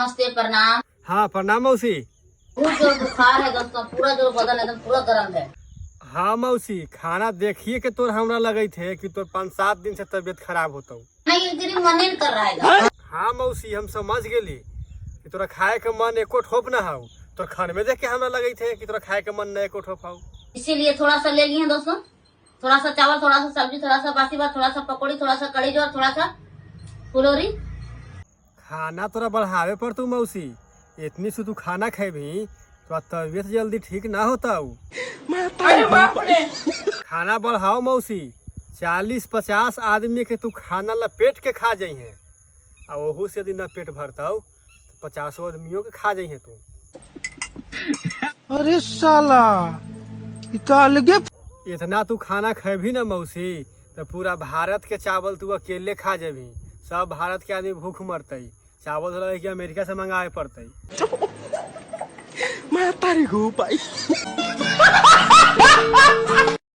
नमस्ते, प्रणाम। हाँ प्रणाम मौसी। खूब जोर बुखार है दोस्तों, पूरा जोर बदन एकदम पूरा गर्म है। हाँ मौसी, खाना देखिए के तोर हमरा लगे थे कि तोर 5-7 दिन से तबीयत खराब होता। नहीं, एक दिन मन नहीं कर रहा है। हाँ मौसी, हम समझ गेली कि तोरा खाए के मन एको ठोप ना हो। तोर खाने में देख के हमरा लगे थे कि तोरा खाए के मन न एको ठोप हो। इसीलिए थोड़ा सा ले लिए हैं दोस्तों, थोड़ा सा चावल, थोड़ा सा सब्जी, थोड़ा सा बासी भात, थोड़ा सा पकौड़ी, थोड़ा सा कड़ी जोर, थोड़ा सा फुलौरी। खाना तोरा बढ़ावे पर तू मौसी, इतनी से तू खाना खेबी तो तबीयत जल्दी ठीक ना होता। खाना बढ़ाओ मौसी, 40-50 आदमी के तू खाना लपेट के खा जाइए, और ओहू से यदि न पेट भरता तो 50 आदमियों के खा जाइए तू। अरे साला तो अलगे। इतना तू खाना खेबी ना मौसी तो पूरा भारत के चावल तू अकेले खा जेबी। सब भारत के आदमी भूख मरते। चावल तो लगे कि अमेरिका से मंगाए पड़ते। मैं तारी को पाई।